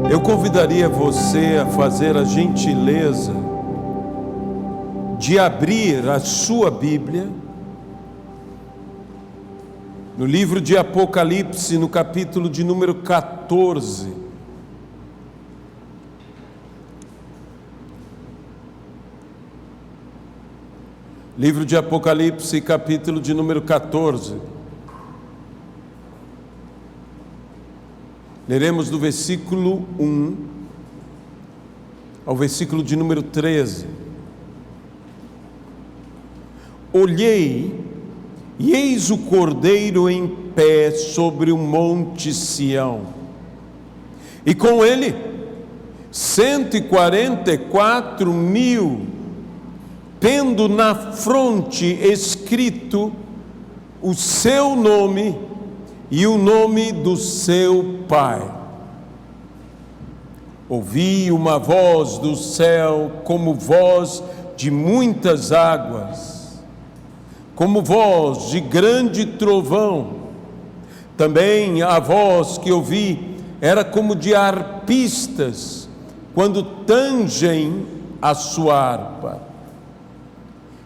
Eu convidaria você a fazer a gentileza de abrir a sua Bíblia no livro de Apocalipse, no capítulo de número 14. Livro de Apocalipse, capítulo de número 14. Leremos do versículo 1 ao versículo de número 13. Olhei, e eis o Cordeiro em pé sobre o monte Sião, e com ele 144.000, tendo na fronte escrito o seu nome e o nome do seu Pai. Ouvi uma voz do céu como voz de muitas águas, como voz de grande trovão. Também a voz que ouvi era como de arpistas quando tangem a sua harpa.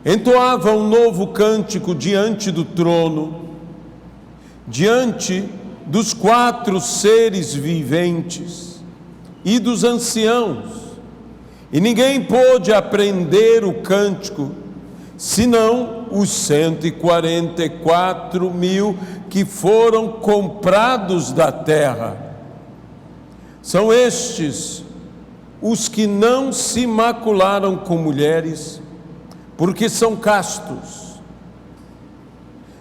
Entoava um novo cântico diante do trono, diante dos 4 seres viventes e dos anciãos, e ninguém pôde aprender o cântico, senão os 144.000 que foram comprados da terra. São estes os que não se macularam com mulheres, porque são castos.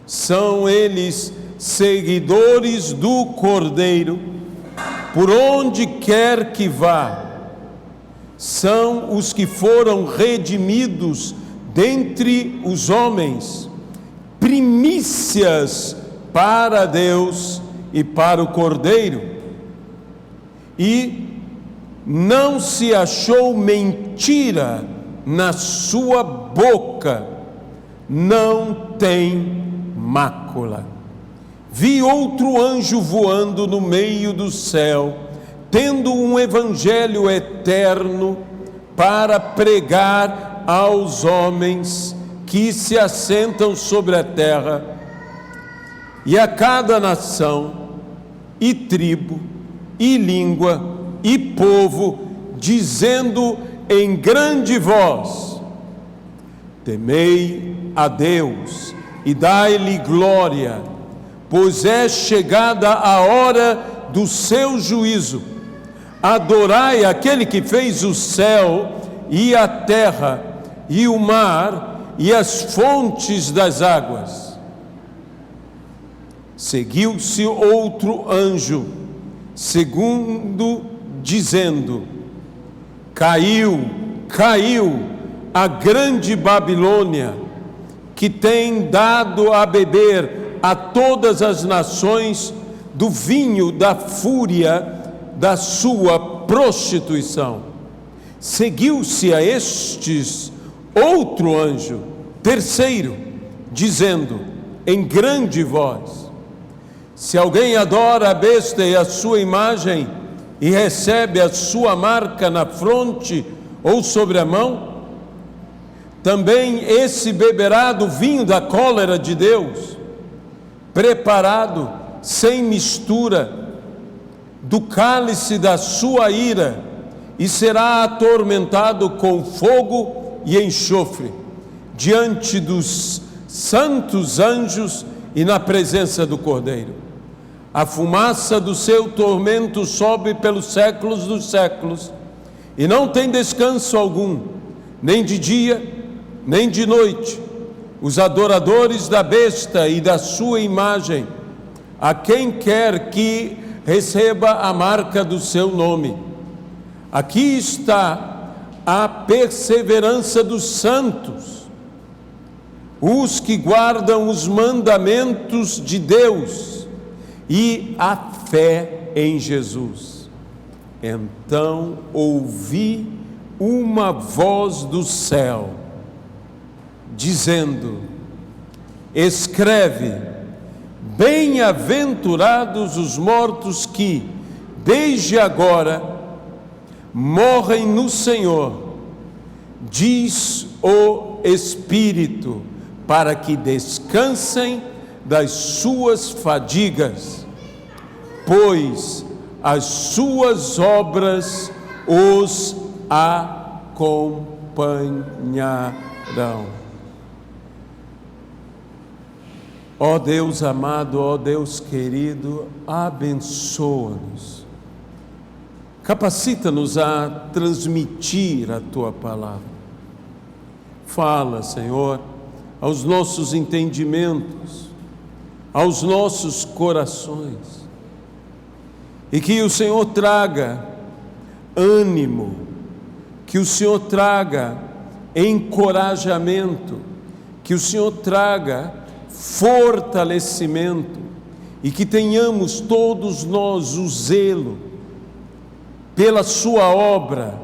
São eles seguidores do Cordeiro, por onde quer que vá. São os que foram redimidos dentre os homens, primícias para Deus e para o Cordeiro. E não se achou mentira na sua boca, não tem mácula. Vi outro anjo voando no meio do céu, tendo um evangelho eterno para pregar aos homens que se assentam sobre a terra, e a cada nação, e tribo, e língua, e povo, dizendo em grande voz: temei a Deus e dai-lhe glória, pois é chegada a hora do seu juízo. Adorai aquele que fez o céu e a terra e o mar e as fontes das águas. Seguiu-se outro anjo, segundo, dizendo: caiu a grande Babilônia, que tem dado a beber a todas as nações do vinho da fúria da sua prostituição. Seguiu-se a estes outro anjo, terceiro, dizendo em grande voz: se alguém adora a besta e a sua imagem, e recebe a sua marca na fronte ou sobre a mão, também esse beberá do vinho da cólera de Deus, preparado sem mistura, do cálice da sua ira, e será atormentado com fogo e enxofre, diante dos santos anjos e na presença do Cordeiro. A fumaça do seu tormento sobe pelos séculos dos séculos, e não tem descanso algum, nem de dia, nem de noite, os adoradores da besta e da sua imagem, a quem quer que receba a marca do seu nome. Aqui está a perseverança dos santos, os que guardam os mandamentos de Deus e a fé em Jesus. Então ouvi uma voz do céu, dizendo: escreve, bem-aventurados os mortos que, desde agora morrem no Senhor, diz o Espírito, para que descansem das suas fadigas, pois as suas obras os acompanharão. Ó Deus amado, ó Deus querido, abençoa-nos, capacita-nos a transmitir a Tua palavra. Fala, Senhor, aos nossos entendimentos, aos nossos corações, e que o Senhor traga ânimo, que o Senhor traga encorajamento, que o Senhor traga fortalecimento, e que tenhamos todos nós o zelo pela sua obra,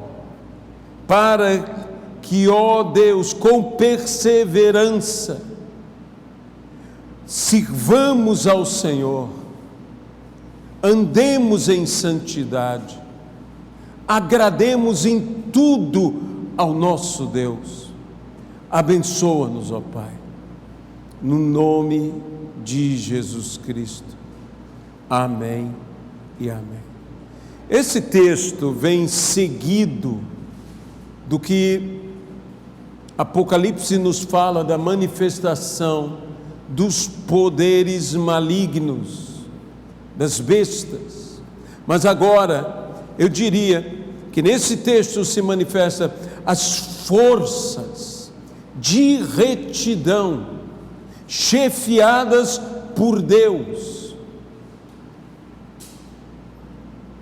para que, ó Deus, com perseverança, sirvamos ao Senhor, andemos em santidade, agrademos em tudo ao nosso Deus. Abençoa-nos, ó Pai, no nome de Jesus Cristo. Amém e amém. Esse texto vem seguido do que Apocalipse nos fala da manifestação dos poderes malignos, das bestas. Mas agora, eu diria que nesse texto se manifesta as forças de retidão, chefiadas por Deus.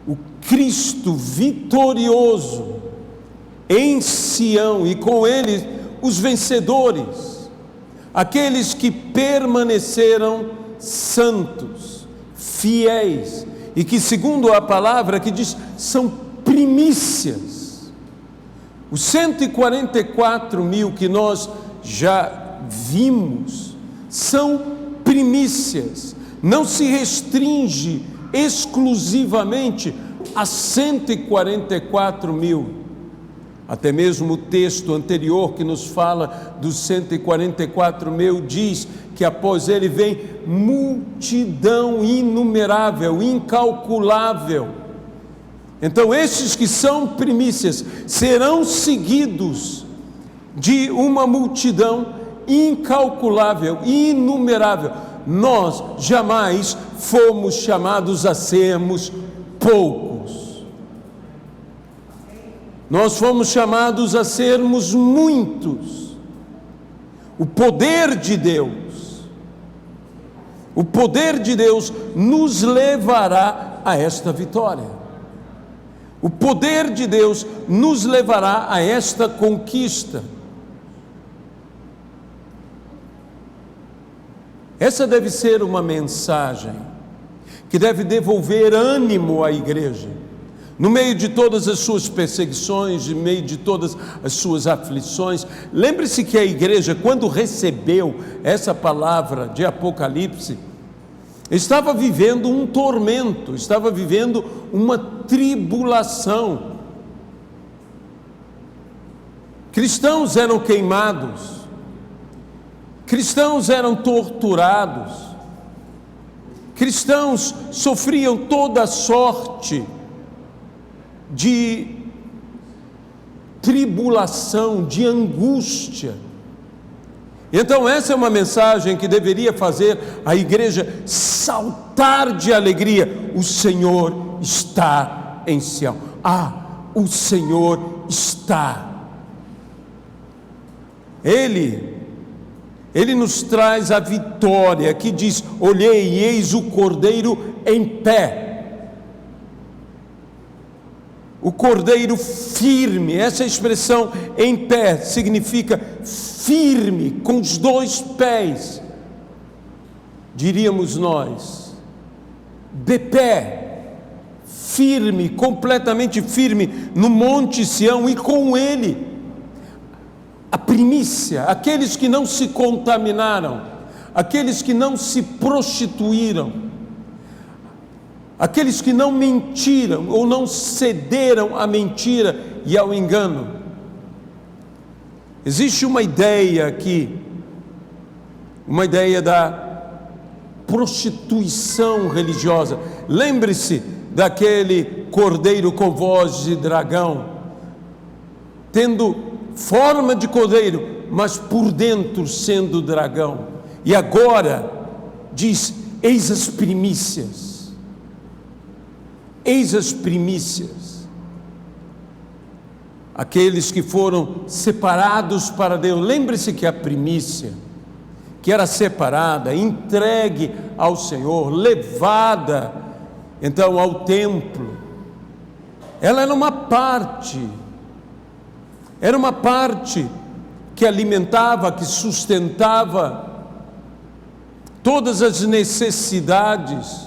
O Cristo vitorioso em Sião, e com ele os vencedores, aqueles que permaneceram santos, fiéis, e que, segundo a palavra que diz, são primícias. Os 144 mil que nós já vimos são primícias, não se restringe exclusivamente a 144 mil. Até mesmo o texto anterior que nos fala dos 144 mil diz que após ele vem multidão inumerável, incalculável. Então esses que são primícias serão seguidos de uma multidão incalculável, inumerável. Nós jamais fomos chamados a sermos poucos. Nós fomos chamados a sermos muitos. O poder de Deus nos levará a esta vitória. O poder de Deus nos levará a esta conquista. Essa deve ser uma mensagem que deve devolver ânimo à igreja. No meio de todas as suas perseguições, no meio de todas as suas aflições, lembre-se que a igreja, quando recebeu essa palavra de Apocalipse, estava vivendo um tormento, estava vivendo uma tribulação. Cristãos eram queimados, cristãos eram torturados, cristãos sofriam toda sorte de tribulação, de angústia. Então essa é uma mensagem que deveria fazer a igreja saltar de alegria. O Senhor está em Sião. O Senhor está. Ele nos traz a vitória, que diz: olhei e eis o Cordeiro em pé. O Cordeiro firme, essa expressão em pé significa firme, com os dois pés, diríamos nós, de pé, firme, completamente firme no Monte Sião, e com ele a primícia, aqueles que não se contaminaram, aqueles que não se prostituíram, aqueles que não mentiram ou não cederam à mentira e ao engano. Existe uma ideia aqui, uma ideia da prostituição religiosa. Lembre-se daquele cordeiro com voz de dragão, tendo forma de cordeiro, mas por dentro sendo dragão. E agora diz: eis as primícias. Eis as primícias. Aqueles que foram separados para Deus. Lembre-se que a primícia, que era separada, entregue ao Senhor, levada então ao templo, ela era uma parte que alimentava, que sustentava todas as necessidades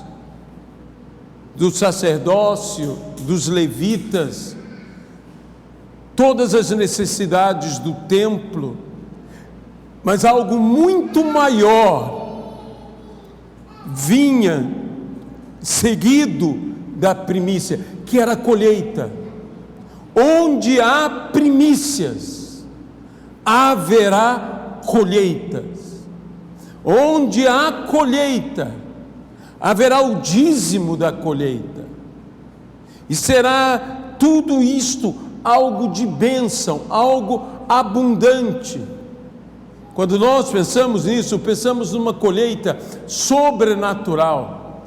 do sacerdócio, dos levitas, todas as necessidades do templo. Mas algo muito maior vinha seguido da primícia, que era a colheita. Onde há primícias, haverá colheitas. Onde há colheita, haverá o dízimo da colheita. E será tudo isto algo de bênção, algo abundante. Quando nós pensamos nisso, pensamos numa colheita sobrenatural.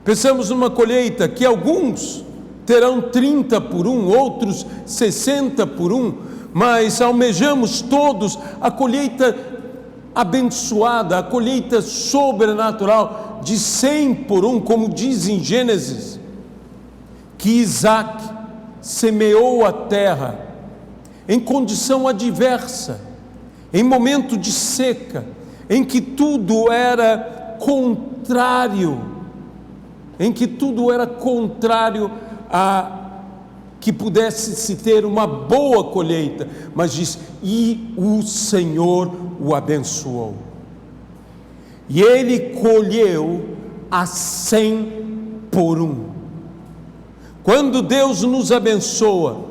Pensamos numa colheita que alguns terão 30 por 1, outros 60 por 1, mas almejamos todos a colheita abençoada, a colheita sobrenatural de 100 por 1, como diz em Gênesis, que Isaac semeou a terra em condição adversa, em momento de seca, em que tudo era contrário, a que pudesse se ter uma boa colheita, mas diz: e o Senhor o abençoou, e ele colheu a 100 por 1. Quando Deus nos abençoa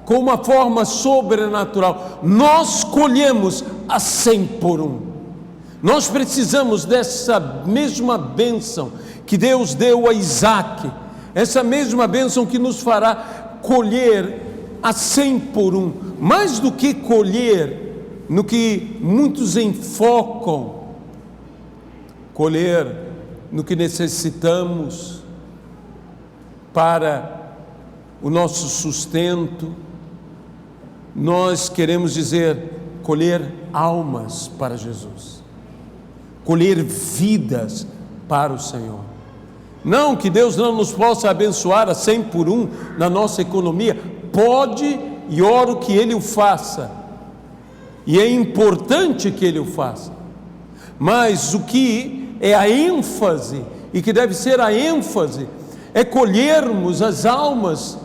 com uma forma sobrenatural, nós colhemos a 100 por 1. Nós precisamos dessa mesma bênção que Deus deu a Isaac, essa mesma bênção que nos fará colher a 100 por 1. Mais do que colher no que muitos enfocam, colher no que necessitamos para o nosso sustento. Nós queremos dizer colher almas para Jesus, colher vidas para o Senhor. Não que Deus não nos possa abençoar a 100 por 1 na nossa economia, pode, e oro que Ele o faça, e é importante que Ele o faça, mas o que é a ênfase, e que deve ser a ênfase, é colhermos as almas,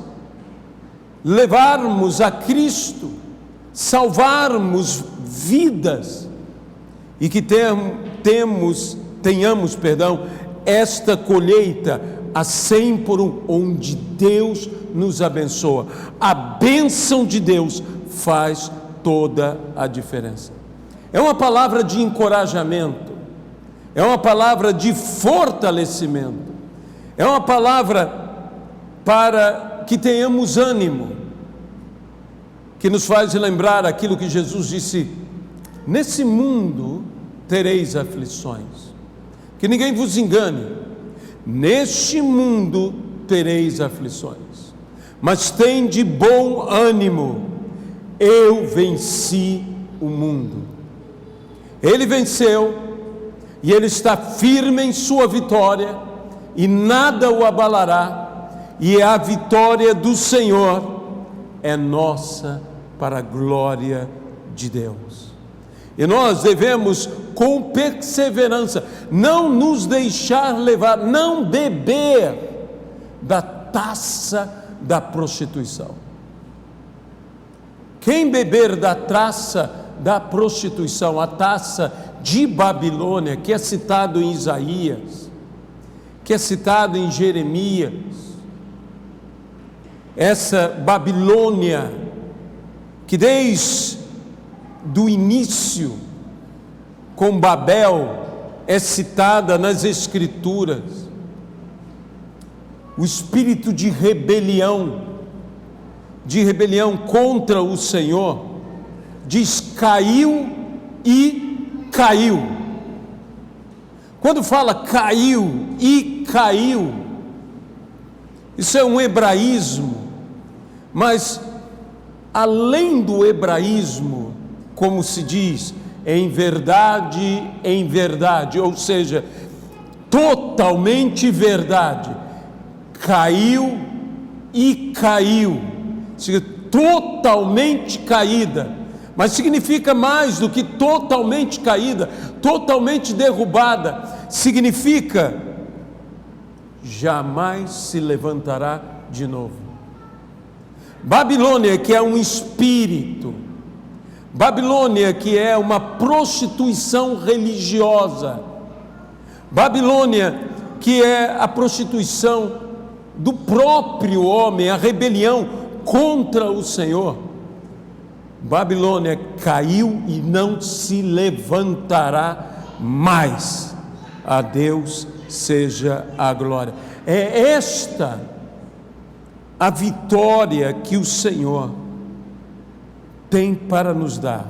levarmos a Cristo, salvarmos vidas, e que tenhamos esta colheita a 100 por 1, onde Deus nos abençoa. A bênção de Deus faz toda a diferença. É uma palavra de encorajamento, é uma palavra de fortalecimento, é uma palavra para que tenhamos ânimo, que nos faz lembrar aquilo que Jesus disse: nesse mundo tereis aflições. Que ninguém vos engane, neste mundo tereis aflições, mas tende bom ânimo, eu venci o mundo. Ele venceu, e ele está firme em sua vitória, e nada o abalará, e a vitória do Senhor é nossa para a glória de Deus. E nós devemos, com perseverança, não nos deixar levar, não beber da taça da prostituição. Quem beber da taça da prostituição, a taça de Babilônia, que é citado em Isaías, que é citada em Jeremias, essa Babilônia, que desde o início, com Babel, é citada nas Escrituras, o espírito de rebelião contra o Senhor, diz caiu e caiu. Quando fala caiu e caiu, isso é um hebraísmo, mas além do hebraísmo, como se diz, em verdade, ou seja, totalmente verdade, caiu e caiu, totalmente caída, mas significa mais do que totalmente caída, totalmente derrubada, significa jamais se levantará de novo. Babilônia, que é um espírito, Babilônia, que é uma prostituição religiosa, Babilônia, que é a prostituição do próprio homem, a rebelião contra o Senhor. Babilônia caiu e não se levantará mais. A Deus seja a glória. É esta a vitória que o Senhor tem para nos dar.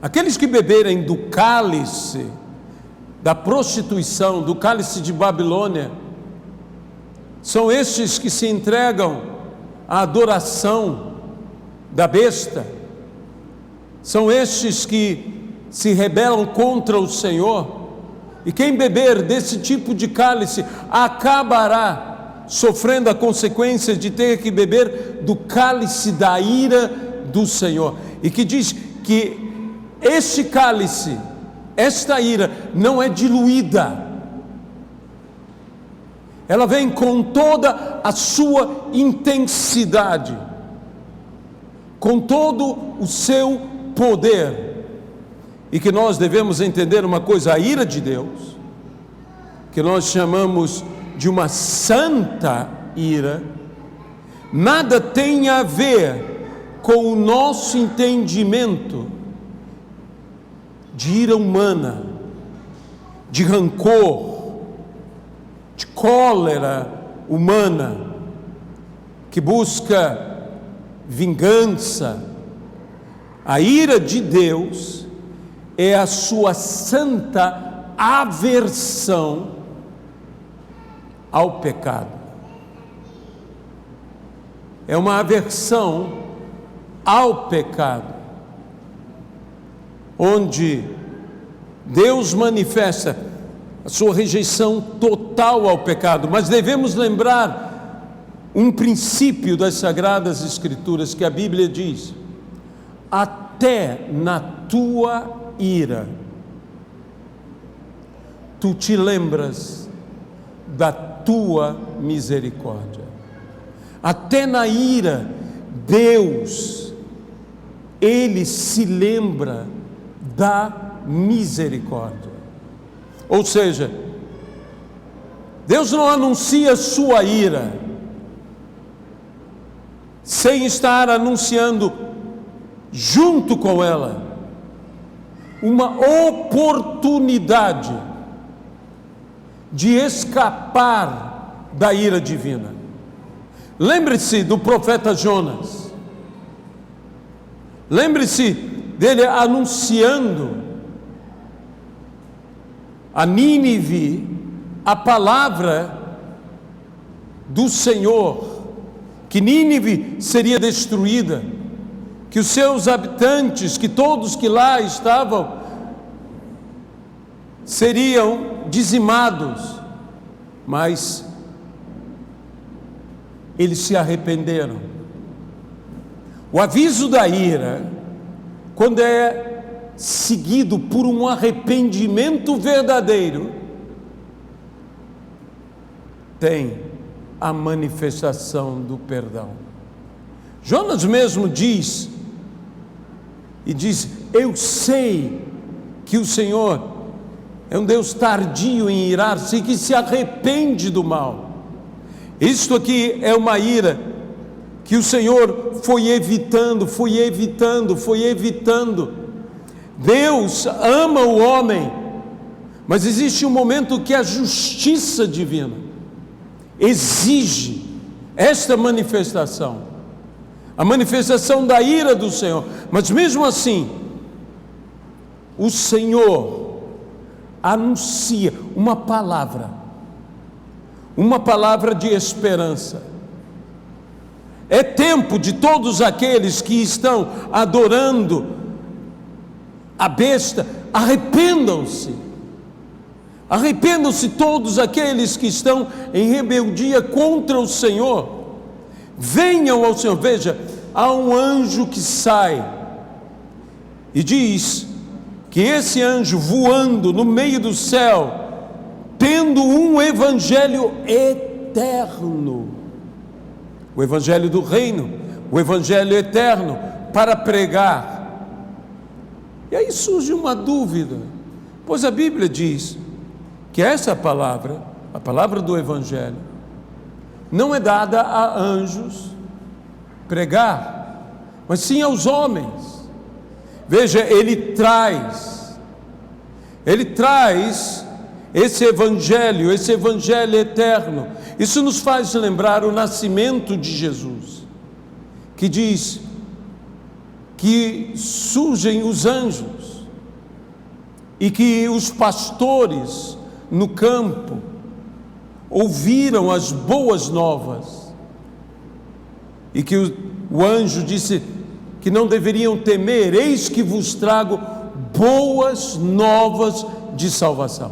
Aqueles que beberem do cálice da prostituição, do cálice de Babilônia, são estes que se entregam à adoração da besta, são estes que se rebelam contra o Senhor, e quem beber desse tipo de cálice acabará sofrendo a consequência de ter que beber do cálice da ira do Senhor, e que diz que este cálice, esta ira não é diluída, ela vem com toda a sua intensidade, com todo o seu poder, e que nós devemos entender uma coisa: a ira de Deus, que nós chamamos de uma santa ira, nada tem a ver com o nosso entendimento de ira humana, de rancor, de cólera humana, que busca vingança. A ira de Deus é a sua santa aversão ao pecado. É uma aversão ao pecado, onde Deus manifesta a sua rejeição total ao pecado. Mas devemos lembrar um princípio das Sagradas Escrituras, que a Bíblia diz: até na tua ira, tu te lembras da tua misericórdia. Até na ira, Deus, Ele se lembra da misericórdia. Ou seja, Deus não anuncia sua ira sem estar anunciando junto com ela uma oportunidade de escapar da ira divina. Lembre-se do profeta Jonas, lembre-se dele anunciando a Nínive a palavra do Senhor, que Nínive seria destruída, que os seus habitantes, que todos que lá estavam, seriam dizimados, mas eles se arrependeram. O aviso da ira, quando é seguido por um arrependimento verdadeiro, tem a manifestação do perdão. Jonas mesmo diz, eu sei que o Senhor é um Deus tardio em irar-se e que se arrepende do mal. Isto aqui é uma ira que o Senhor foi evitando. Deus ama o homem, mas existe um momento que a justiça divina exige esta manifestação, a manifestação da ira do Senhor. Mas mesmo assim, o Senhor anuncia uma palavra de esperança. É tempo de todos aqueles que estão adorando a besta, arrependam-se todos aqueles que estão em rebeldia contra o Senhor, venham ao Senhor. Veja, há um anjo que sai, e diz que esse anjo voando no meio do céu, tendo um evangelho eterno, o evangelho do reino, o evangelho eterno, para pregar. E aí surge uma dúvida, pois a Bíblia diz que essa palavra, a palavra do evangelho, não é dada a anjos pregar, mas sim aos homens. Veja, ele traz esse evangelho eterno. Isso nos faz lembrar o nascimento de Jesus, que diz que surgem os anjos e que os pastores no campo ouviram as boas novas, e que o anjo disse que não deveriam temer: eis que vos trago boas novas de salvação.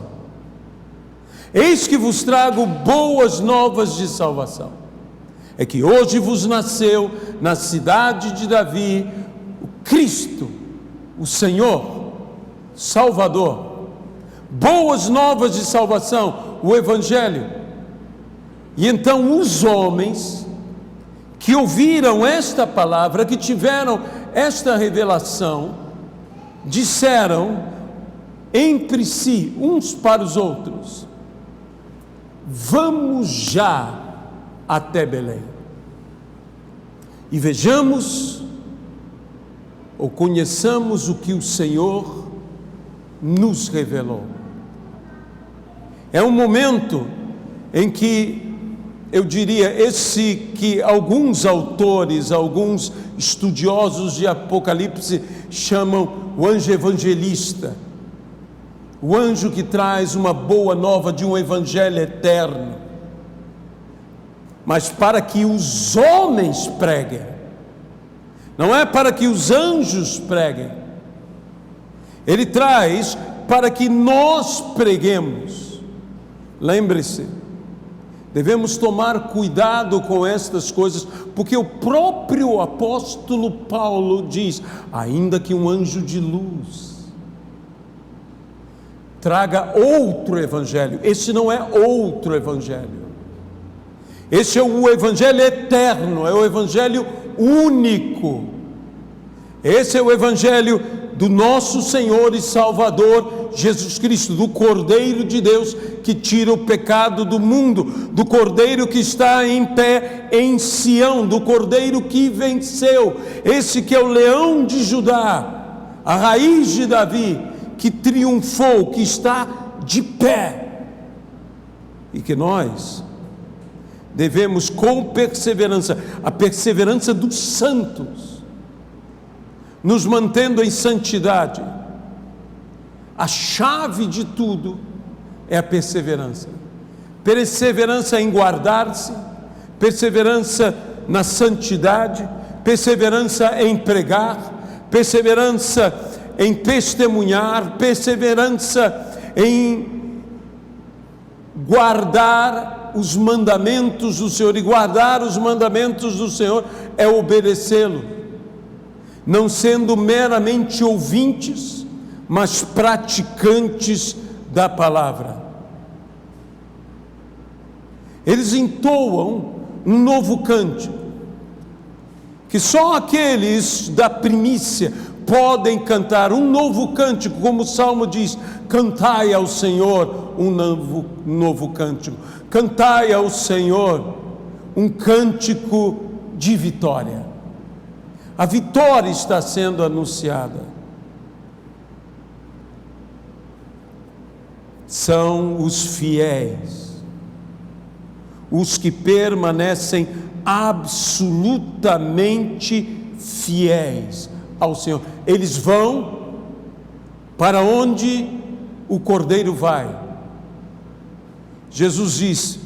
Eis que vos trago boas novas de salvação. É que hoje vos nasceu na cidade de Davi o Cristo, o Senhor, Salvador. Boas novas de salvação, o Evangelho. E então os homens que ouviram esta palavra, que tiveram esta revelação, disseram entre si, uns para os outros: vamos já até Belém e vejamos ou conheçamos o que o Senhor nos revelou. É um momento em que eu diria, esse que alguns autores, alguns estudiosos de Apocalipse chamam o anjo evangelista, o anjo que traz uma boa nova de um evangelho eterno, mas para que os homens preguem, não é para que os anjos preguem. Ele traz para que nós preguemos. Lembre-se, devemos tomar cuidado com estas coisas, porque o próprio apóstolo Paulo diz: ainda que um anjo de luz traga outro evangelho, esse não é outro evangelho, esse é o evangelho eterno, é o evangelho único, esse é o evangelho do nosso Senhor e Salvador Jesus Cristo, do Cordeiro de Deus que tira o pecado do mundo, do Cordeiro que está em pé em Sião, do Cordeiro que venceu, esse que é o leão de Judá, a raiz de Davi, que triunfou, que está de pé, e que nós devemos com perseverança, a perseverança dos santos, nos mantendo em santidade. A chave de tudo é a perseverança. Perseverança em guardar-se, perseverança na santidade, perseverança em pregar, perseverança em testemunhar, perseverança em guardar os mandamentos do Senhor. E guardar os mandamentos do Senhor é obedecê-lo, não sendo meramente ouvintes, mas praticantes da palavra. Eles entoam um novo cântico, que só aqueles da primícia podem cantar um novo cântico, como o Salmo diz: cantai ao Senhor um novo cântico. Cantai ao Senhor um cântico de vitória. A vitória está sendo anunciada. São os fiéis, os que permanecem absolutamente fiéis ao Senhor. Eles vão para onde o Cordeiro vai. Jesus disse: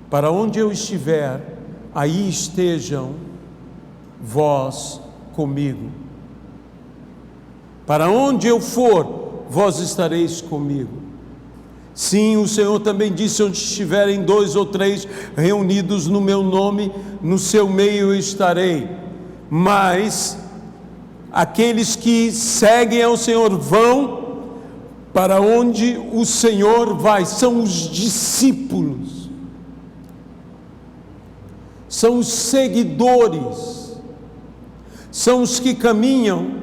para onde eu estiver, aí estejam vós comigo. Para onde eu for, vós estareis comigo. Sim, o Senhor também disse: onde estiverem 2 ou 3 reunidos no meu nome, no seu meio eu estarei. Mas aqueles que seguem ao Senhor vão para onde o Senhor vai. São os discípulos, são os seguidores, são os que caminham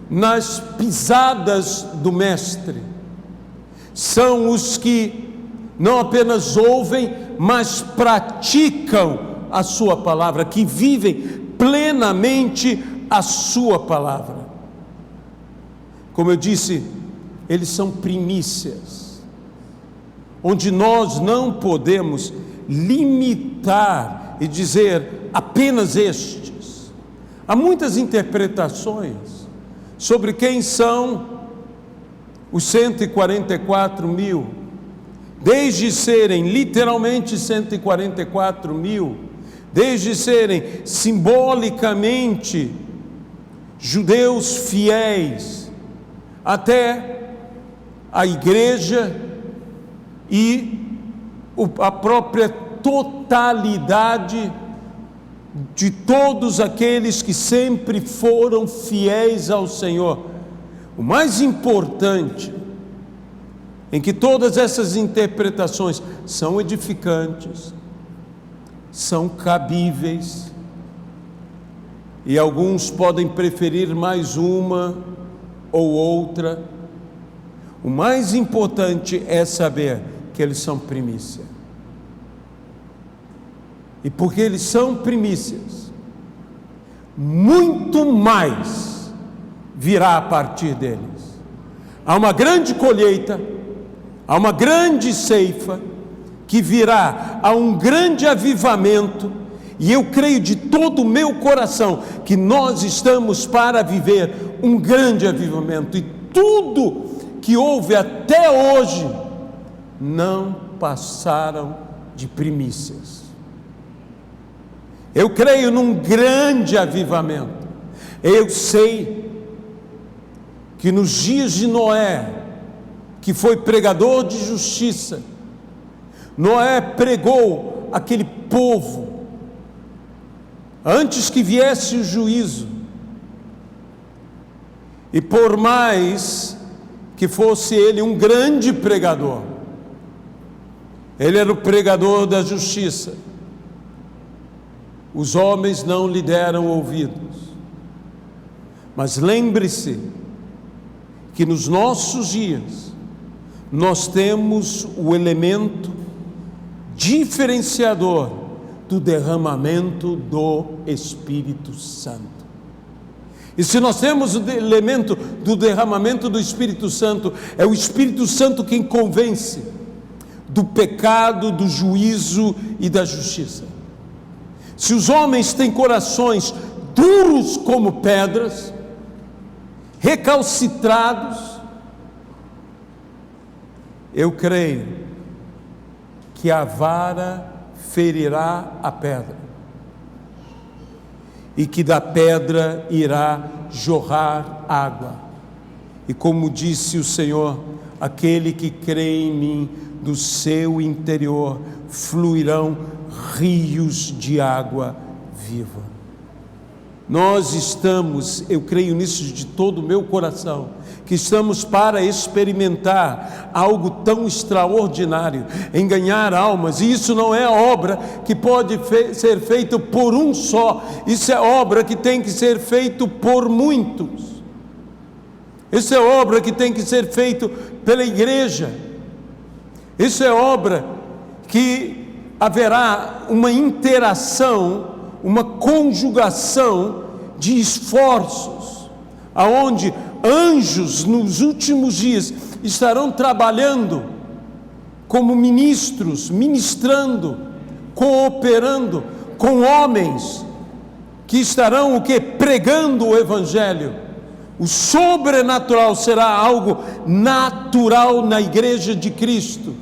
nas pisadas do Mestre. São os que não apenas ouvem, mas praticam a sua palavra, que vivem plenamente a sua palavra. Como eu disse, eles são primícias, onde nós não podemos limitar e dizer apenas estes. Há muitas interpretações sobre quem são os 144 mil, desde serem literalmente 144 mil, desde serem simbolicamente judeus fiéis, até a igreja e a própria totalidade de todos aqueles que sempre foram fiéis ao Senhor. O mais importante em que todas essas interpretações são edificantes, são cabíveis, e alguns podem preferir mais uma ou outra. O mais importante é saber que eles são primícia. E porque eles são primícias, muito mais virá a partir deles. Há uma grande colheita, há uma grande ceifa que virá, há um grande avivamento, e eu creio de todo o meu coração que nós estamos para viver um grande avivamento, e tudo que houve até hoje não passaram de primícias. Eu creio num grande avivamento. Eu sei que nos dias de Noé, que foi pregador de justiça, Noé pregou aquele povo, antes que viesse o juízo, e por mais que fosse ele um grande pregador, ele era o pregador da justiça, os homens não lhe deram ouvidos. Mas lembre-se que nos nossos dias nós temos o elemento diferenciador do derramamento do Espírito Santo. E se nós temos o elemento do derramamento do Espírito Santo, é o Espírito Santo quem convence do pecado, do juízo e da justiça. Se os homens têm corações duros como pedras, recalcitrados, eu creio que a vara ferirá a pedra, e que da pedra irá jorrar água. E como disse o Senhor: aquele que crê em mim, do seu interior fluirão rios de água viva. Nós estamos, eu creio nisso de todo o meu coração, que estamos para experimentar algo tão extraordinário, em ganhar almas, e isso não é obra que pode ser feita por um só, isso é obra que tem que ser feita por muitos. Isso é obra que tem que ser feito pela igreja. Isso é obra que haverá uma interação, uma conjugação de esforços, aonde anjos nos últimos dias estarão trabalhando como ministros, ministrando, cooperando com homens que estarão o que? Pregando o Evangelho. O sobrenatural será algo natural na igreja de Cristo.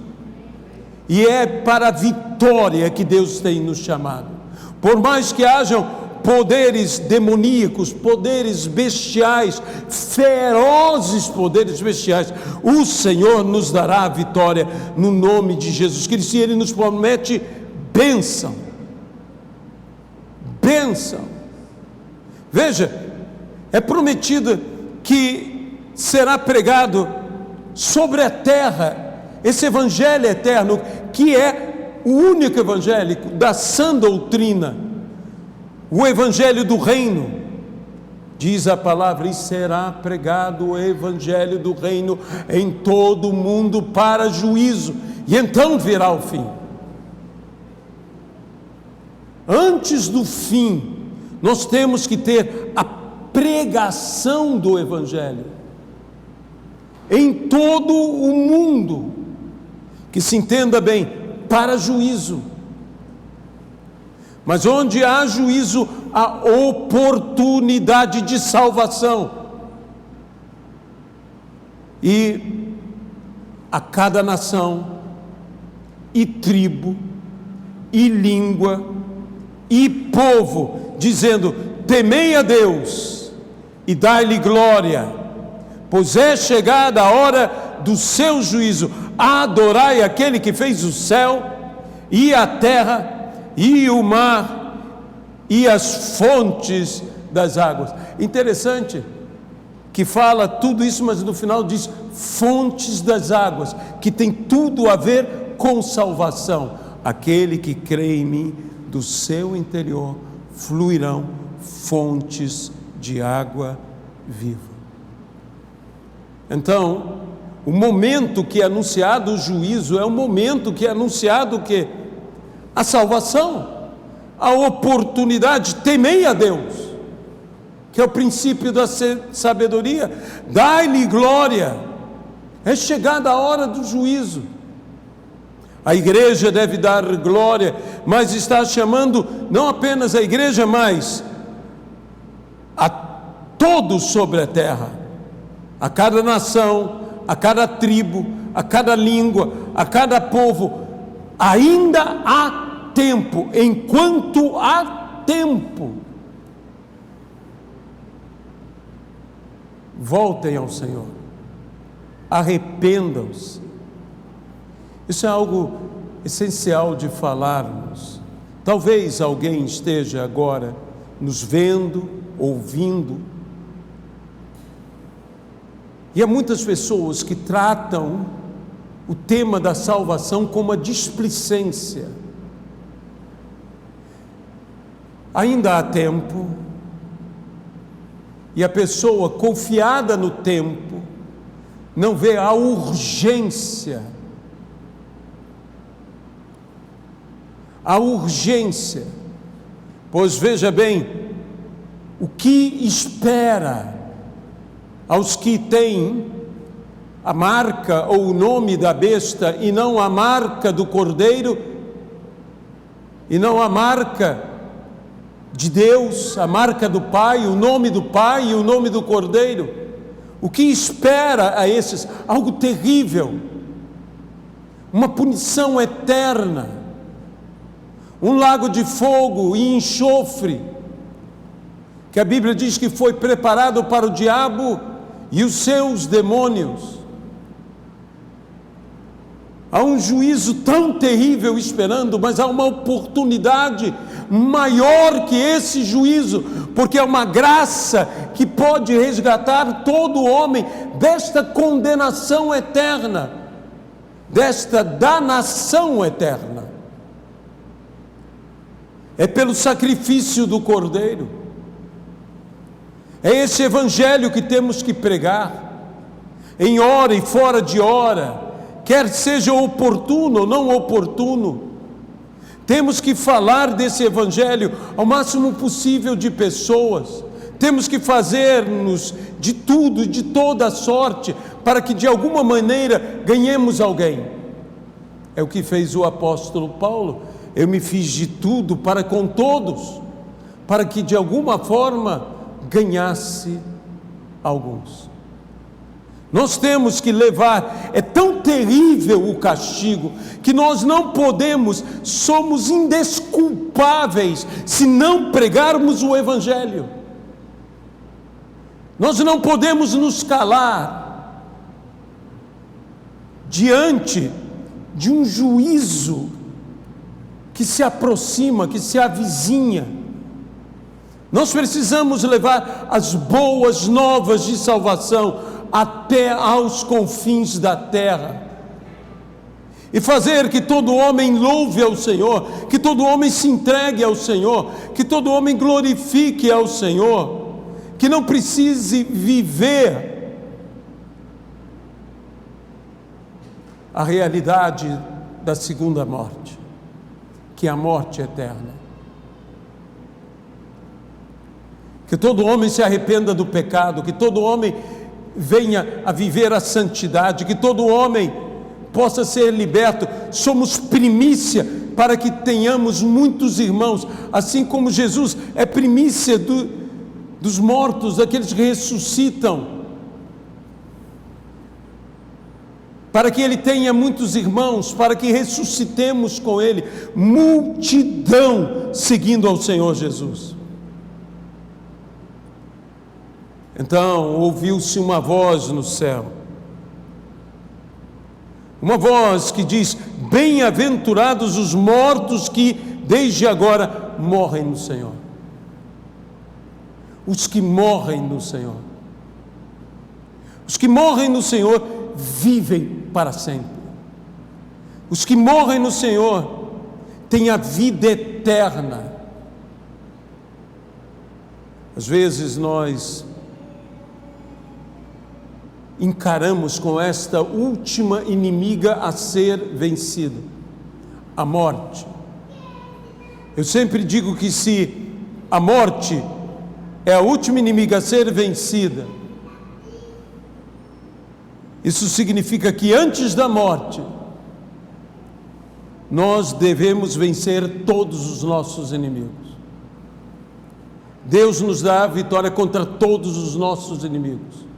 E é para a vitória que Deus tem nos chamado. Por mais que hajam poderes demoníacos, poderes bestiais, ferozes poderes bestiais, o Senhor nos dará a vitória no nome de Jesus Cristo. E Ele nos promete bênção. Bênção. Veja, é prometido que será pregado sobre a terra esse evangelho eterno, que é o único evangelho da sã doutrina, o evangelho do reino. Diz a palavra: e será pregado o evangelho do reino em todo o mundo para juízo, e então virá o fim. Antes do fim, nós temos que ter a pregação do evangelho em todo o mundo, que se entenda bem, para juízo. Mas onde há juízo, há oportunidade de salvação. E a cada nação, e tribo, e língua, e povo, dizendo: temei a Deus e dai-lhe glória, pois é chegada a hora do seu juízo. Adorai aquele que fez o céu e a terra e o mar e as fontes das águas. Interessante que fala tudo isso, mas no final diz fontes das águas, que tem tudo a ver com salvação. Aquele que crê em mim, do seu interior fluirão fontes de água viva. Então, o momento que é anunciado o juízo é o momento que é anunciado o quê? A salvação, a oportunidade. Temei a Deus, que é o princípio da sabedoria. Dai-lhe glória. É chegada a hora do juízo. A igreja deve dar glória, mas está chamando não apenas a igreja, mas a todos sobre a terra, a cada nação, a cada tribo, a cada língua, a cada povo. Ainda há tempo, enquanto há tempo. Voltem ao Senhor, arrependam-se. Isso é algo essencial de falarmos. Talvez alguém esteja agora nos vendo, ouvindo, e há muitas pessoas que tratam o tema da salvação como a displicência. Ainda há tempo, e a pessoa confiada no tempo não vê a urgência. A urgência, pois veja bem, o que espera aos que têm a marca ou o nome da besta e não a marca do Cordeiro, e não a marca de Deus, a marca do Pai, o nome do Pai e o nome do Cordeiro. O que espera a esses? Algo terrível, uma punição eterna, um lago de fogo e enxofre, que a Bíblia diz que foi preparado para o diabo e os seus demônios. Há um juízo tão terrível esperando, mas há uma oportunidade maior que esse juízo, porque é uma graça que pode resgatar todo homem desta condenação eterna, desta danação eterna. É pelo sacrifício do Cordeiro. É esse evangelho que temos que pregar. em hora e fora de hora, quer seja oportuno ou não oportuno. Temos que falar desse evangelho ao máximo possível de pessoas. Temos que fazer-nos de tudo, de toda sorte, para que de alguma maneira ganhemos alguém. É o que fez o apóstolo Paulo. Eu me fiz de tudo para com todos, para que de alguma forma ganhasse alguns. Nós temos que levar, é tão terrível o castigo, que nós não podemos, somos indesculpáveis se não pregarmos o evangelho. Nós não podemos nos calar diante de um juízo que se aproxima, que se avizinha. Nós precisamos levar as boas novas de salvação até aos confins da terra, e fazer que todo homem louve ao Senhor, que todo homem se entregue ao Senhor, que todo homem glorifique ao Senhor, que não precise viver a realidade da segunda morte, que é a morte eterna. Que todo homem se arrependa do pecado, que todo homem venha a viver a santidade, que todo homem possa ser liberto. Somos primícia para que tenhamos muitos irmãos, assim como Jesus é primícia dos mortos, daqueles que ressuscitam, para que Ele tenha muitos irmãos, para que ressuscitemos com Ele, multidão seguindo ao Senhor Jesus. Então ouviu-se uma voz no céu, uma voz que diz: bem-aventurados os mortos que desde agora morrem no Senhor. Os que morrem no Senhor, os que morrem no Senhor vivem para sempre. Os que morrem no Senhor têm a vida eterna. Às vezes nós encaramos com esta última inimiga a ser vencida, a morte. Eu sempre digo que se a morte é a última inimiga a ser vencida, isso significa que antes da morte nós devemos vencer todos os nossos inimigos. Deus nos dá a vitória contra todos os nossos inimigos.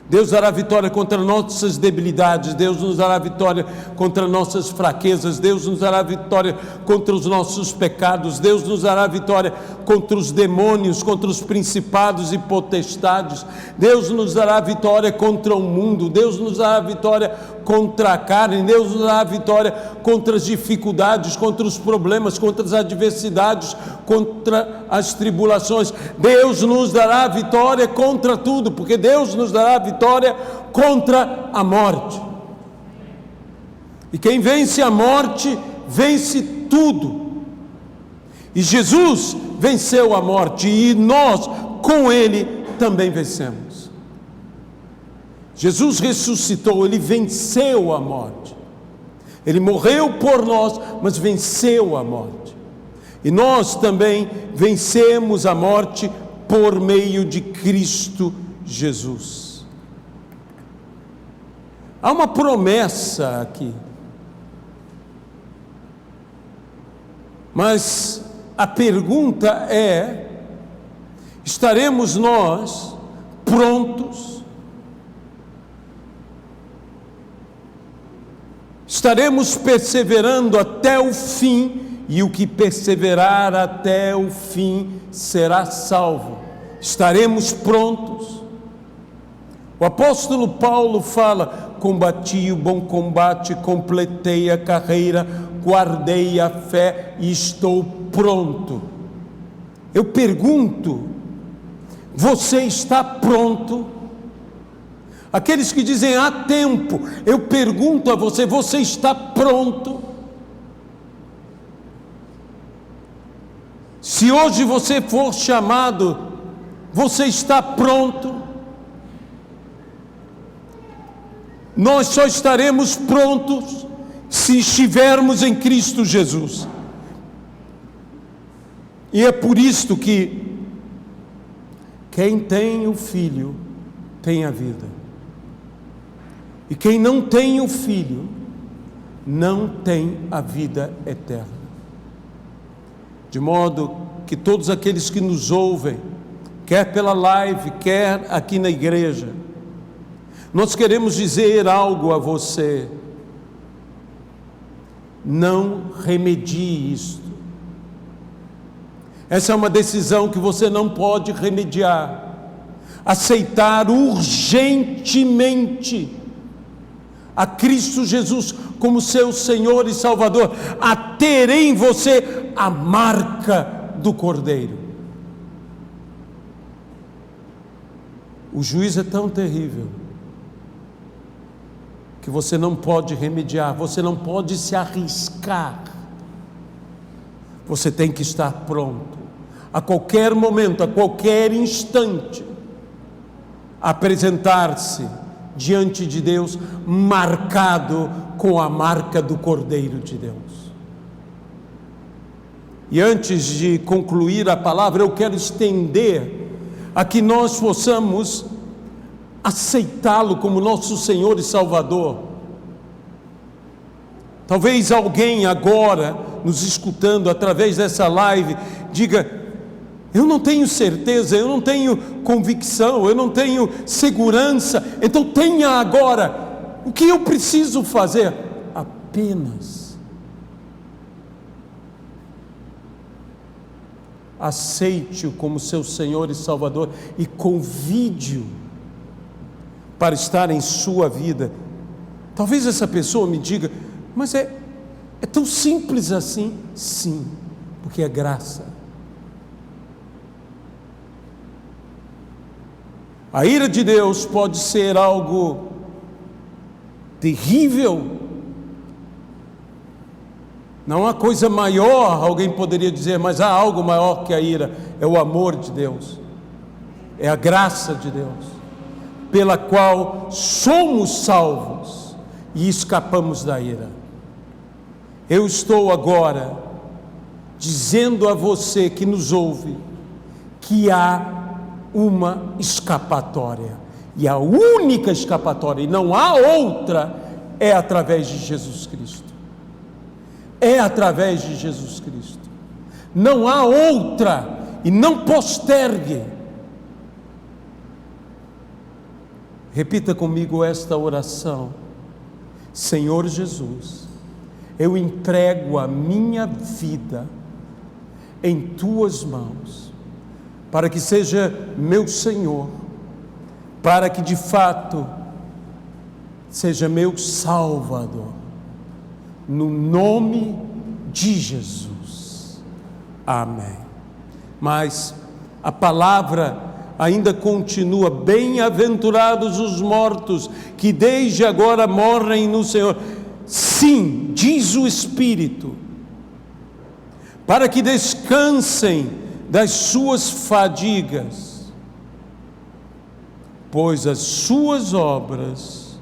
Deus dará vitória contra nossas debilidades, Deus nos dará vitória contra nossas fraquezas, Deus nos dará vitória contra os nossos pecados, Deus nos dará vitória contra os demônios, contra os principados e potestades, Deus nos dará vitória contra o mundo, Deus nos dará vitória contra a carne, Deus nos dará vitória contra as dificuldades, contra os problemas, contra as adversidades, contra as tribulações. Deus nos dará vitória contra tudo, porque Deus nos dará vitória contra a morte. E quem vence a morte, vence tudo. E Jesus venceu a morte, e nós com Ele também vencemos. Jesus ressuscitou, Ele venceu a morte. Ele morreu por nós, mas venceu a morte. E nós também vencemos a morte por meio de Cristo Jesus. Há uma promessa aqui, mas a pergunta é: estaremos nós prontos? Estaremos perseverando até o fim, e o que perseverar até o fim será salvo. Estaremos prontos? O apóstolo Paulo fala: combati o bom combate, completei a carreira, guardei a fé e estou pronto. Eu pergunto: você está pronto? Aqueles que dizem há tempo, eu pergunto a você: você está pronto? Se hoje você for chamado, você está pronto? Nós só estaremos prontos se estivermos em Cristo Jesus. E é por isto que quem tem o Filho tem a vida. E quem não tem o Filho não tem a vida eterna. De modo que todos aqueles que nos ouvem, quer pela live, quer aqui na igreja, nós queremos dizer algo a você: não remedie isto. Essa é uma decisão que você não pode remediar. Aceitar urgentemente a Cristo Jesus como seu Senhor e Salvador, a ter em você a marca do Cordeiro. O juízo é tão terrível que você não pode remediar, você não pode se arriscar. Você tem que estar pronto, a qualquer momento, a qualquer instante, apresentar-se diante de Deus, marcado com a marca do Cordeiro de Deus. E antes de concluir a palavra, eu quero estender a que nós possamos aceitá-lo como nosso Senhor e Salvador. Talvez alguém agora, nos escutando através dessa live, diga: eu não tenho certeza, eu não tenho convicção, eu não tenho segurança. Então tenha agora. O que eu preciso fazer? Apenas aceite-o como seu Senhor e Salvador e convide-o para estar em sua vida. Talvez essa pessoa me diga: mas é tão simples assim? Sim, porque é graça. A ira de Deus pode ser algo terrível. Não há coisa maior, alguém poderia dizer, mas há algo maior que a ira. É o amor de Deus, é a graça de Deus, pela qual somos salvos e escapamos da ira. Eu estou agora dizendo a você que nos ouve que há uma escapatória, e a única escapatória, e não há outra, é através de Jesus Cristo. É através de Jesus Cristo. Não há outra, e não postergue. Repita comigo esta oração: Senhor Jesus, eu entrego a minha vida em tuas mãos, para que seja meu Senhor, para que de fato seja meu Salvador, no nome de Jesus, amém. Mas a palavra ainda continua: bem-aventurados os mortos, que desde agora morrem no Senhor. Sim, diz o Espírito, para que descansem das suas fadigas, pois as suas obras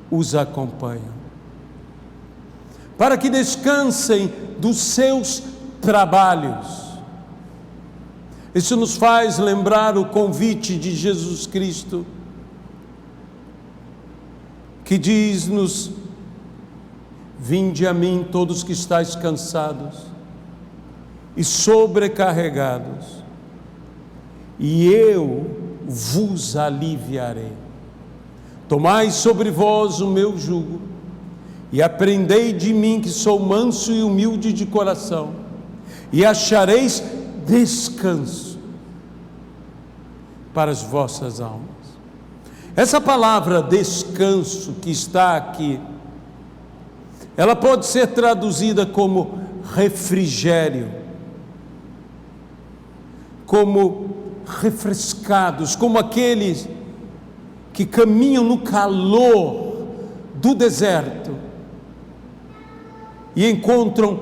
os acompanham. Para que descansem dos seus trabalhos. Isso nos faz lembrar o convite de Jesus Cristo, que diz-nos: vinde a mim todos que estáis cansados e sobrecarregados, e eu vos aliviarei. Tomai sobre vós o meu jugo, e aprendei de mim, que sou manso e humilde de coração, e achareis descanso para as vossas almas. Essa palavra descanso que está aqui, ela pode ser traduzida como refrigério, como refrescados, como aqueles que caminham no calor do deserto e encontram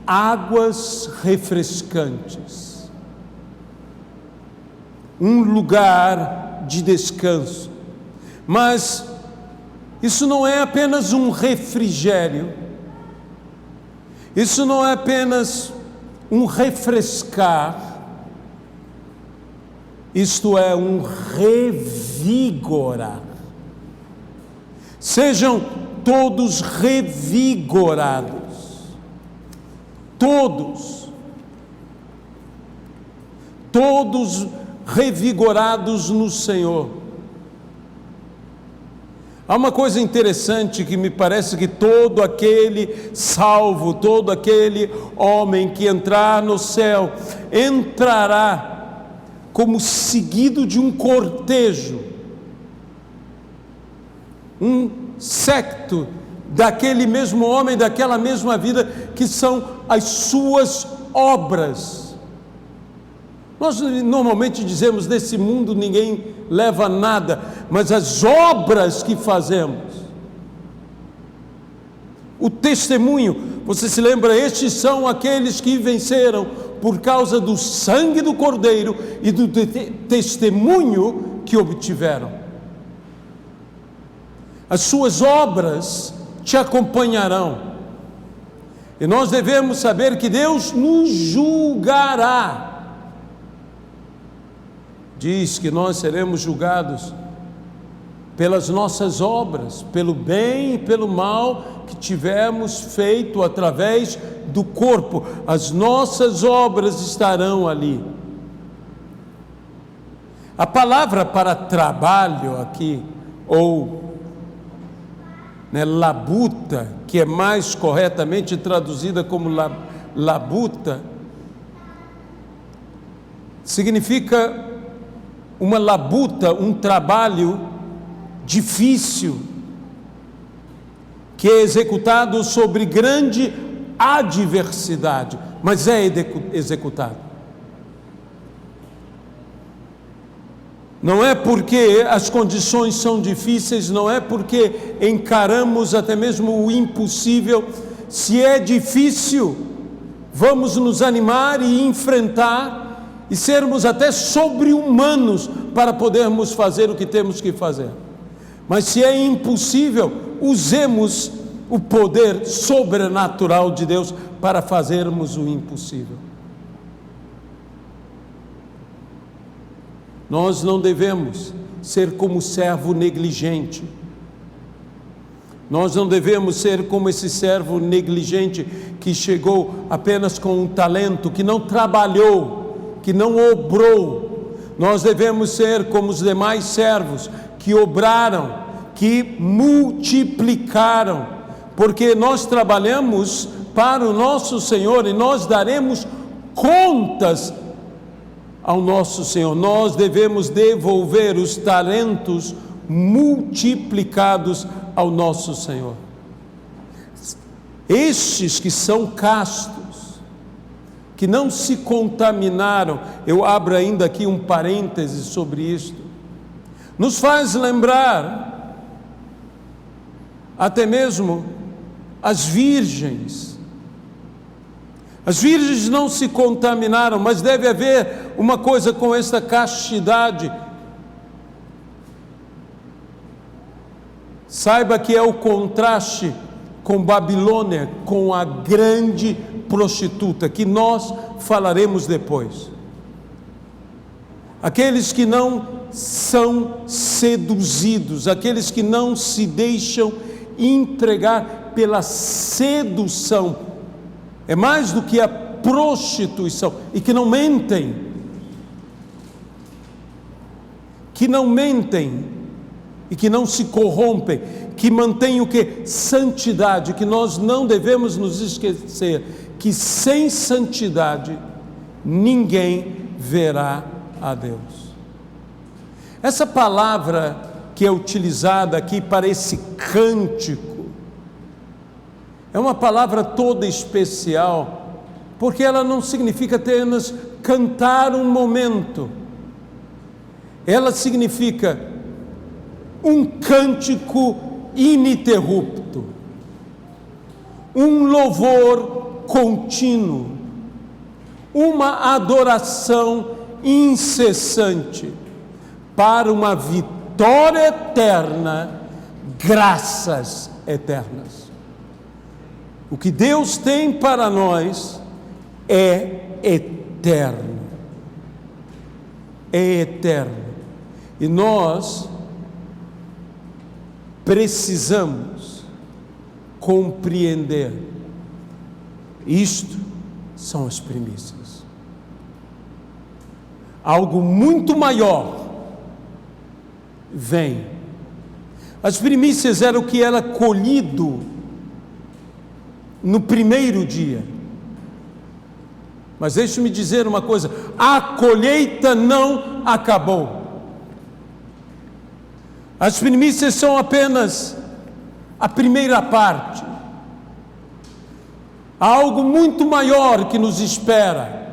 águas refrescantes, um lugar de descanso. Mas Isso não é apenas um refrigério, isso não é apenas um refrescar, isto é um revigorar. Sejam todos revigorados, todos revigorados no Senhor. Há uma coisa interessante que me parece que todo aquele salvo, todo aquele homem que entrar no céu, entrará como seguido de um cortejo, um séquito daquele mesmo homem, daquela mesma vida, que são as suas obras. Nós normalmente dizemos, nesse mundo ninguém leva nada, mas as obras que fazemos, o testemunho, você se lembra, estes são aqueles que venceram por causa do sangue do Cordeiro e do testemunho que obtiveram. As suas obras te acompanharão, e nós devemos saber que Deus nos julgará. Diz que nós seremos julgados pelas nossas obras, pelo bem e pelo mal que tivermos feito através do corpo. As nossas obras estarão ali. A palavra para trabalho aqui, ou labuta, que é mais corretamente traduzida como labuta, significa uma labuta, um trabalho difícil, que é executado sobre grande adversidade, mas é executado. Não é porque as condições são difíceis, não é porque encaramos até mesmo o impossível. Se é difícil, vamos nos animar e enfrentar, e sermos até sobre-humanos para podermos fazer o que temos que fazer. Mas se é impossível, usemos o poder sobrenatural de Deus para fazermos o impossível. Nós não devemos ser como servo negligente. Nós não devemos ser como esse servo negligente que chegou apenas com um talento, que não trabalhou, que não obrou. Nós devemos ser como os demais servos que obraram, que multiplicaram, porque nós trabalhamos para o nosso Senhor e nós daremos contas ao nosso Senhor. Nós devemos devolver os talentos multiplicados ao nosso Senhor. Estes que são castos, que não se contaminaram, eu abro ainda aqui um parêntese sobre isto, nos faz lembrar até mesmo as virgens. As virgens não se contaminaram, mas deve haver uma coisa com esta castidade. Saiba que é o contraste com Babilônia, com a grande prostituta, que nós falaremos depois. Aqueles que não são seduzidos, aqueles que não se deixam entregar pela sedução, é mais do que a prostituição, e que não mentem, e que não se corrompem, que mantêm o que? Santidade, que nós não devemos nos esquecer, que sem santidade ninguém verá a Deus. Essa palavra que é utilizada aqui para esse cântico, é uma palavra toda especial, porque ela não significa apenas cantar um momento, ela significa um cântico ininterrupto, um louvor contínuo, uma adoração incessante para uma vitória eterna graças eternas. O que Deus tem para nós é eterno. É eterno. E nós precisamos compreender. Isto são as primícias. Algo muito maior vem. As primícias eram o que era colhido no primeiro dia. Mas deixe-me dizer uma coisa: a colheita não acabou. As primícias são apenas a primeira parte. Há algo muito maior que nos espera.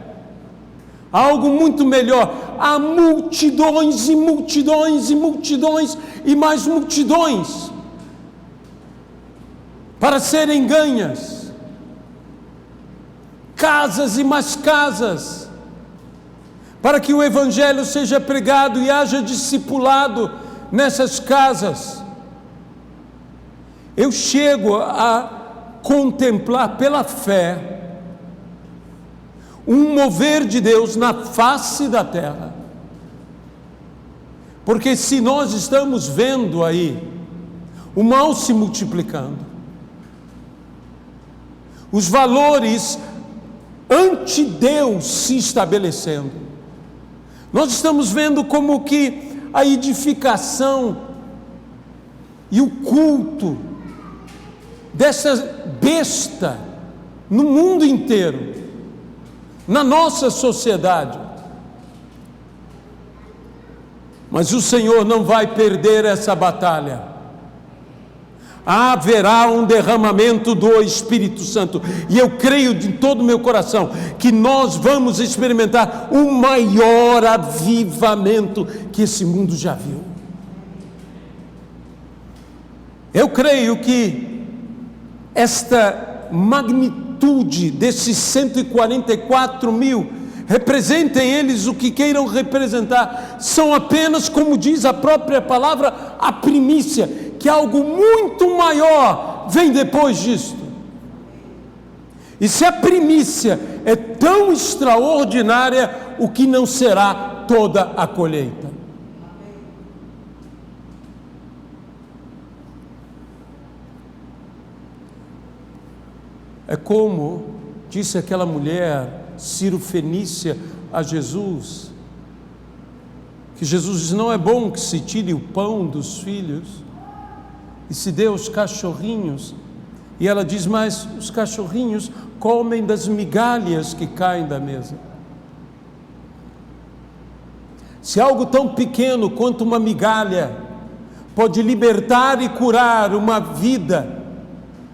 Há algo muito melhor. Há multidões e multidões e multidões e mais multidões para serem ganhas. Casas e mais casas para que o Evangelho seja pregado e haja discipulado nessas casas. Eu chego a contemplar pela fé um mover de Deus na face da terra, porque se nós estamos vendo aí o mal se multiplicando, os valores anti-Deus se estabelecendo, nós estamos vendo como que a edificação e o culto dessa besta no mundo inteiro, na nossa sociedade. Mas o Senhor não vai perder essa batalha. Haverá um derramamento do Espírito Santo, e eu creio de todo o meu coração que nós vamos experimentar o maior avivamento que esse mundo já viu. Eu creio que esta magnitude desses 144 mil, representem eles o que queiram representar, são apenas, como diz a própria palavra, a primícia, que algo muito maior vem depois disto. E se a primícia é tão extraordinária, o que não será toda a colheita? É como disse aquela mulher Ciro-fenícia a Jesus, que Jesus diz: não é bom que se tire o pão dos filhos e se dê aos cachorrinhos. E ela diz: mas os cachorrinhos comem das migalhas que caem da mesa. Se algo tão pequeno quanto uma migalha pode libertar e curar uma vida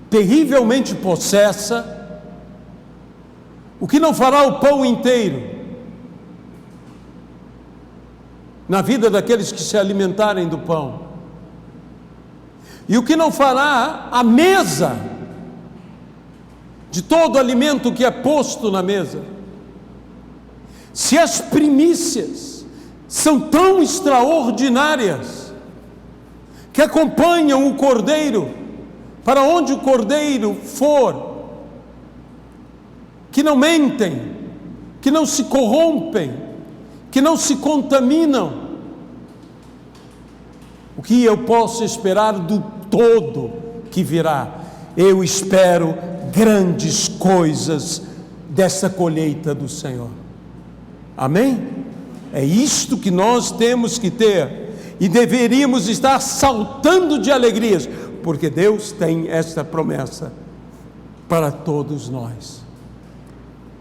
terrivelmente possessa, o que não fará o pão inteiro na vida daqueles que se alimentarem do pão? E o que não fará a mesa de todo alimento que é posto na mesa? Se as primícias são tão extraordinárias que acompanham o cordeiro para onde o cordeiro for, que não mentem, que não se corrompem, que não se contaminam, o que eu posso esperar do todo que virá? Eu espero grandes coisas dessa colheita do Senhor. Amém? É isto que nós temos que ter, e deveríamos estar saltando de alegrias, porque Deus tem esta promessa para todos nós,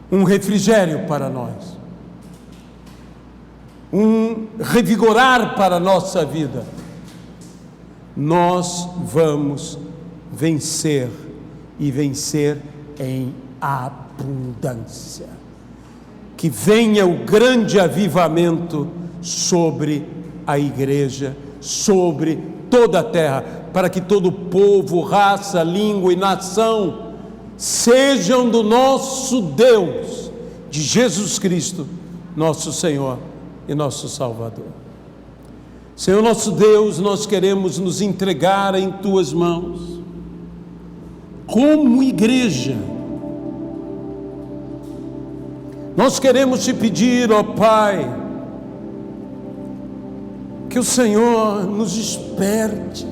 um refrigério para nós, um revigorar para a nossa vida. Nós vamos vencer, e vencer em abundância. Que venha o grande avivamento sobre a igreja, sobre toda a terra, para que todo povo, raça, língua e nação sejam do nosso Deus, de Jesus Cristo, nosso Senhor e nosso Salvador. Senhor nosso Deus, nós queremos nos entregar em Tuas mãos, como igreja. Nós queremos Te pedir, ó Pai, que o Senhor nos desperte,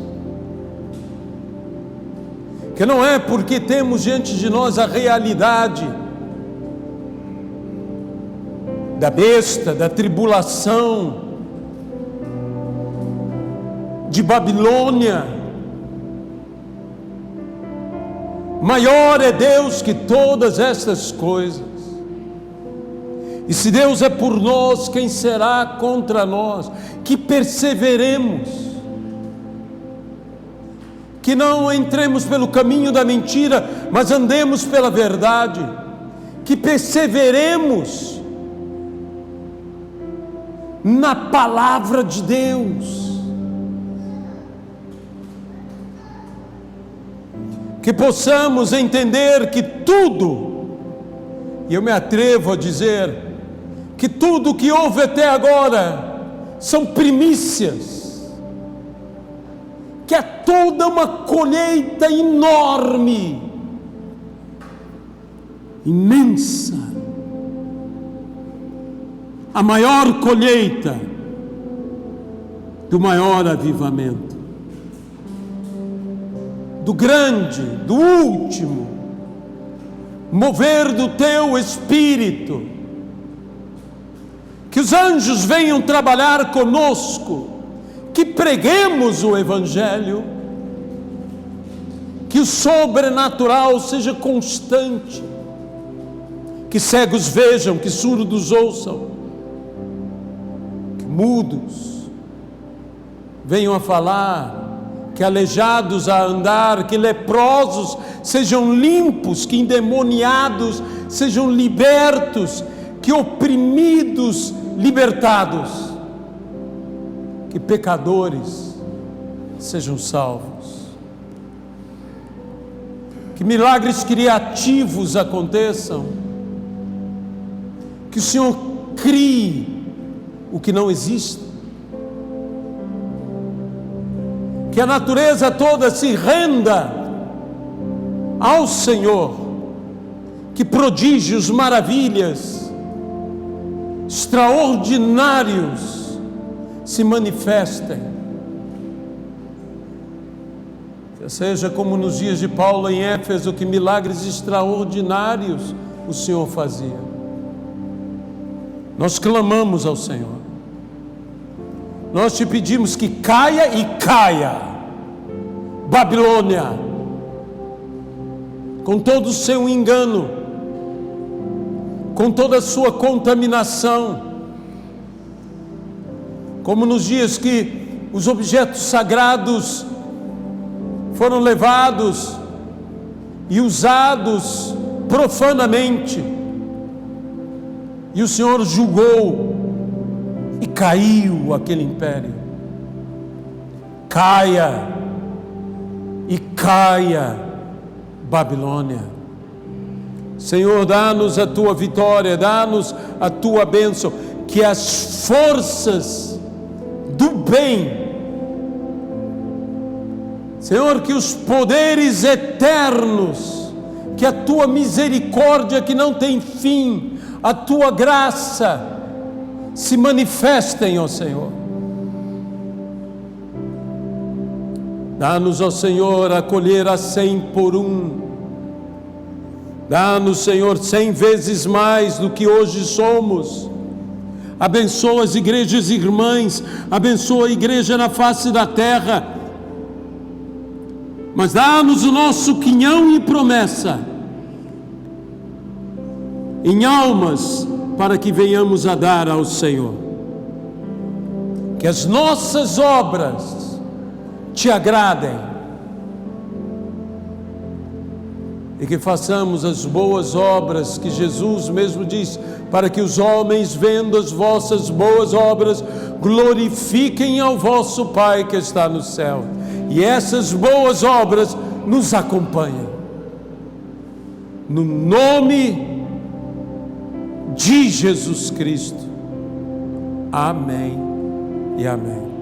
que não é porque temos diante de nós a realidade da besta, da tribulação, de Babilônia. Maior é Deus que todas estas coisas. E se Deus é por nós, quem será contra nós? Que perseveremos, que não entremos pelo caminho da mentira, mas andemos pela verdade, que perseveremos na palavra de Deus, que possamos entender que tudo, e eu me atrevo a dizer, que tudo que houve até agora são primícias, que é toda uma colheita enorme, imensa, a maior colheita do maior avivamento, do grande, do último mover do Teu Espírito. Que os anjos venham trabalhar conosco, que preguemos o Evangelho, que o sobrenatural seja constante, que cegos vejam, que surdos ouçam, que mudos venham a falar, que aleijados a andar, que leprosos sejam limpos, que endemoniados sejam libertos, que oprimidos libertados, que pecadores sejam salvos, que milagres criativos aconteçam, que o Senhor crie o que não existe, que a natureza toda se renda ao Senhor, que prodígios, maravilhas, extraordinários se manifestem, que seja como nos dias de Paulo em Éfeso, que milagres extraordinários o Senhor fazia. Nós clamamos ao Senhor, nós Te pedimos que caia e caia Babilônia, com todo o seu engano, com toda a sua contaminação, como nos dias que os objetos sagrados foram levados e usados profanamente, e o Senhor julgou e caiu aquele império. Caia e caia Babilônia. Senhor, dá-nos a Tua vitória, dá-nos a Tua bênção, que as forças do bem, Senhor, que os poderes eternos, que a Tua misericórdia que não tem fim, a Tua graça se manifestem, ó Senhor. Dá-nos, ó Senhor, a colher a 100 por 1. Dá-nos, Senhor, 100 vezes mais do que hoje somos. Abençoa as igrejas irmãs, abençoa a igreja na face da terra. Mas dá-nos o nosso quinhão e promessa em almas, para que venhamos a dar ao Senhor. Que as nossas obras Te agradem, e que façamos as boas obras que Jesus mesmo diz, para que os homens, vendo as vossas boas obras, glorifiquem ao vosso Pai que está no céu. E essas boas obras nos acompanham. No nome de Jesus Cristo. Amém e amém.